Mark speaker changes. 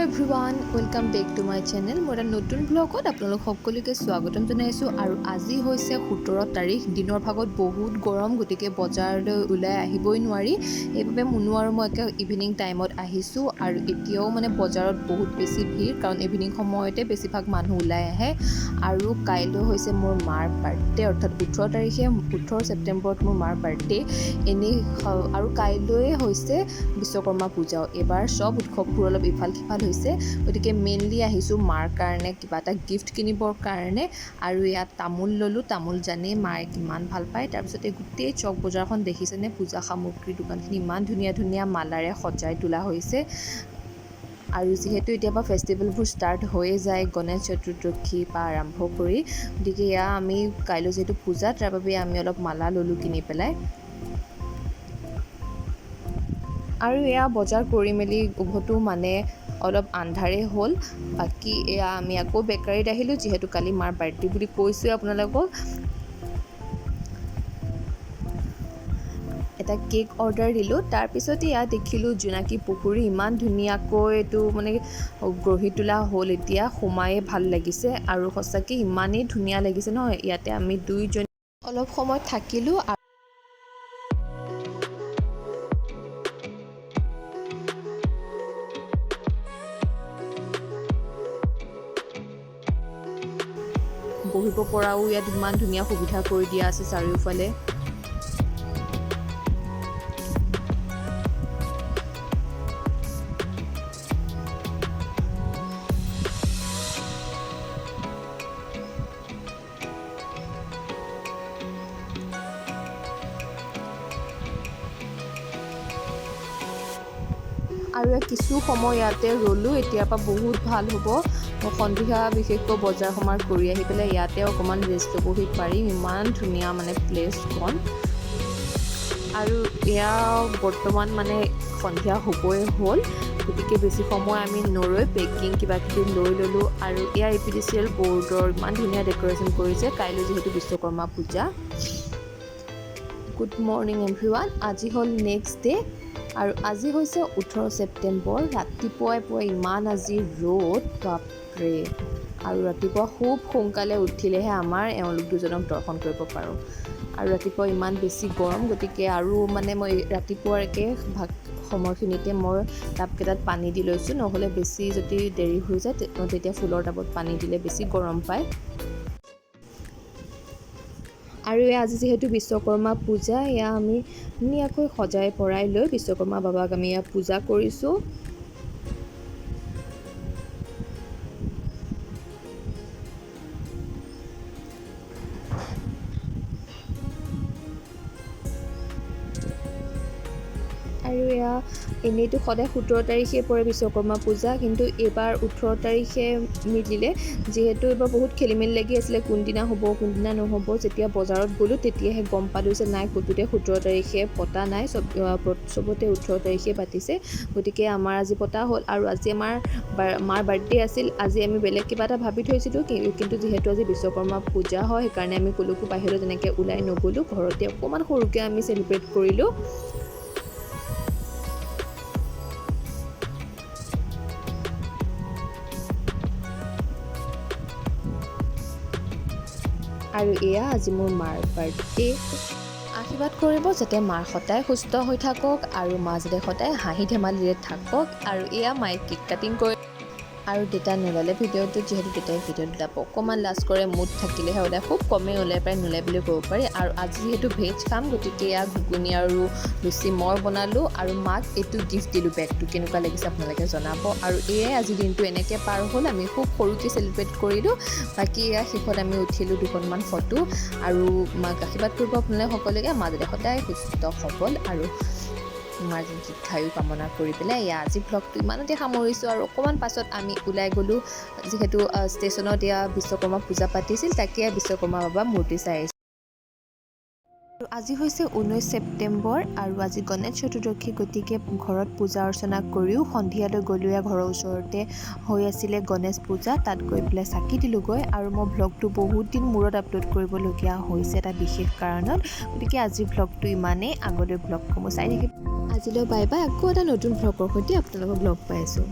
Speaker 1: everyone, welcome back to my channel. মোৰ নতুন ব্লগত আপোনালোক সকলোকে স্বাগতম জনাইছো আৰু আজি হৈছে 17 তাৰিখ দিনৰ ভাগত বহুত গৰম গতিকে বজাৰলৈ ওলাই আহিবই নোৱাৰি এইভাবে মুনু আৰু মই ইভিনিং টাইমত আহিছো আৰু এতিয়াও মানে বজাৰত বহুত বেছি ভিৰ কাৰণ ইভিনিং সময়তে বেছিভাগ মানুহ ওলাই আহে আৰু কাইলৈ হৈছে মোৰ মাৰ বাৰ্থডে অৰ্থাৎ 18 তাৰিখে 18 ছেপ্টেম্বৰত মোৰ মাৰ বাৰ্থডে এনে আৰু কাইলৈ হৈছে বিশ্বকৰ্মা পূজা এবাৰ সব উৎসৱবোৰ অলপ ইফাল সিফাল হৈছে গতিকে মেইনলি আহিছো মাৰ কাৰণে কিবা এটা গিফট কিনিবৰ কাৰণে আৰু ইয়াত তামুল ললো তামুল জানে মায়ে কিমান ভাল পায় তাৰ পিছতে গোটেই চক বজাৰখন দেখিছেনে পূজা সামগ্ৰী দোকানখিনি ইমান ধুনীয়া ধুনীয়া মালাৰে সজাই তোলা হৈছে আৰু যেহেতু এতিয়াবা ফেষ্টিভেলবোৰ ষ্টাৰ্ট হৈ যায় গণেশ চতুৰ্থী পা আৰম্ভ কৰি গতিকে ইয়া আমি কাইলৈ যেহেতু পূজা তাৰ বাবে আমি অলপ মালা ললো কিনি পেলাই আৰু এয়া বজাৰ কৰি মেলি উভতো মানে অলপ আন্ধাৰে হ'ল বাকি এয়া আমি আকৌ বেকাৰীত আহিলো যেহেতু কালি মাৰ বাৰ্থডে বুলি কৈছো আপোনালোকক এটা কেক অৰ্ডাৰ দিলো তাৰ পিছতে ইয়া দেখিলো জুনাকি পুখুৰী ইমান ধুনীয়াকৈ এটো মানে গঢ়ি তোলা হ'ল এতিয়া সোমায়ে ভাল লাগিছে আৰু সঁচাকে ইমানেই ধুনীয়া লাগিছে নহয় ইয়াতে আমি দুইজন অলপ সময় থাকিলো বহিব পৰাও ইয়াত ইমান ধুনীয়া সুবিধা কৰি দিয়া আছে চাৰিওফালে আৰু কিছু সময় ইয়াতে ৰলো এতিয়াৰ পৰা বহুত ভাল হ'ব সন্ধিয়া বিশেষকৈ বজাৰ সমাৰ কৰি আহি পেলাই ইয়াতে অকমান ৰেষ্ট বহি পাৰিম ইমান ধুনীয়া মানে প্লেচখন আৰু এয়া বৰ্তমান মানে সন্ধিয়া হ'বই হ'ল গতিকে বেছি সময় আমি নৰৈ পেকিং কিবা কিবি লৈ ললো আৰু ইয়াৰ এপিডিচিএল বৰ্ডৰ ইমান ধুনীয়া ডেকৰেশ্যন কৰিছে কাইলৈ যেহেতু বিশ্বকৰ্মা পূজা গুড মৰ্নিং এভৰিৱান আজি হ'ল নেক্সট ডে আৰু আজি হৈছে 18 ছেপ্টেম্বৰ ৰাতিপুৱাই ইমান আজি ৰ'দ বাপৰে আৰু ৰাতিপুৱা খুব সোনকালে উঠিলেহে আমাৰ এওঁলোক দুজনক দৰ্শন কৰিব পাৰো আৰু ৰাতিপুৱা ইমান বেছি গৰম গতিকে আৰু মানে মই ৰাতিপুৱাৰকে সময়খিনিতে মই টাবকেইটাত পানী দি লৈছো নহলে বেছি যদি দেৰি হৈ যায় তেতিয়া ফুলৰ টাবত পানী দিলে বেছি গৰম পায় আৰু আজি যেহেতু বিশ্বকৰ্মা পূজা এয়া আমি ধুনীয়াকৈ সজাই পৰাই লৈ বিশ্বকৰ্মা বাবাক আমি ইয়া পূজা কৰিছো আৰু এয়া এনেইতো সদায় 17 তাৰিখে পৰে বিশ্বকৰ্মা পূজা কিন্তু এবাৰ 18 তাৰিখে মিলিলে যেহেতু এবাৰ বহুত খেলিমেলি লাগি আছিলে কোনদিনা হ'ব কোনদিনা নহ'ব যেতিয়া বজাৰত গ'লো তেতিয়াহে গম পালো যে নাই কতোতে 17 তাৰিখে পতা নাই সবতে 18 তাৰিখে পাতিছে গতিকে আমাৰ আজি পতা হ'ল আৰু আজি আমাৰ মাৰ বাৰ্থডে আছিল আজি আমি বেলেগ কিবা এটা ভাবি থৈছিলো কিন্তু যেহেতু আজি বিশ্বকৰ্মা পূজা হয় সেইকাৰণে আমি কলৈকো বাহিৰত যেনেকৈ ওলাই নগ'লো ঘৰতে অকমান সৰুকৈ আমি সেলিব্ৰেট কৰিলো আৰু এয়া আজি মোৰ মাৰ বাৰ্থডে আশীৰ্বাদ কৰিব যাতে মাৰ সদায় সুস্থ হৈ থাকক আৰু মা যাতে সদায় হাঁহি ধেমালিৰে থাকক আৰু এয়া মায়ে কেক কাটিং কৰি আৰু দেতা নোলালে ভিডিঅ'টো যেহেতু দেতাই ভিডিঅ'ত ওলাব অকণমান লাজ কৰে মুড থাকিলেহে ওলাই খুব কমেই ওলাই প্ৰায় নোলাই বুলি ক'ব পাৰি আৰু আজি যিহেতু ভেজ খাম গতিকে এয়া ঘুগুনি আৰু লুচি মই বনালোঁ আৰু মাক এইটো গিফ্ট দিলোঁ বেগটো কেনেকুৱা লাগিছে আপোনালোকে জনাব আৰু এয়াই আজি দিনটো এনেকৈ পাৰ হ'ল আমি খুব সৰুকৈ চেলিব্ৰেট কৰিলোঁ বাকী এয়া শেষত আমি উঠিলোঁ দুখনমান ফটো আৰু মাক আশীৰ্বাদ কৰিব আপোনালোকে সকলোকে মা যাতে সদায় সুস্থ সবল আৰু মাৰ দীৰ্ঘায়ু কামনা কৰি পেলাই এয়া আজি ব্লগটো ইমানতে সামৰিছোঁ আৰু অকণমান পাছত আমি ওলাই গ'লোঁ যিহেতু ষ্টেচনত এয়া বিশ্বকৰ্মা পূজা পাতিছিল তাকে বিশ্বকৰ্মা বাবা মূৰ্তি চাই আহিছোঁ আৰু আজি হৈছে 19 ছেপ্টেম্বৰ আৰু আজি গণেশ চতুৰ্থী গতিকে ঘৰত পূজা অৰ্চনা কৰিও সন্ধিয়ালৈ গ'লোঁ ঘৰৰ ওচৰতে হৈ আছিলে গণেশ পূজা তাত গৈ পেলাই চাকি দিলোঁগৈ আৰু মই ব্লগটো বহুত দিন মূৰত আপলোড কৰিবলগীয়া হৈছে এটা বিশেষ কাৰণত গতিকে আজিৰ ব্লগটো ইমানেই আগলৈ ব্লগসমূহ চাই থাকিব আজিলৈ বাই বাই আকৌ এটা নতুন ব্লগৰ সৈতে আপোনালোকক লগ পাই আছোঁ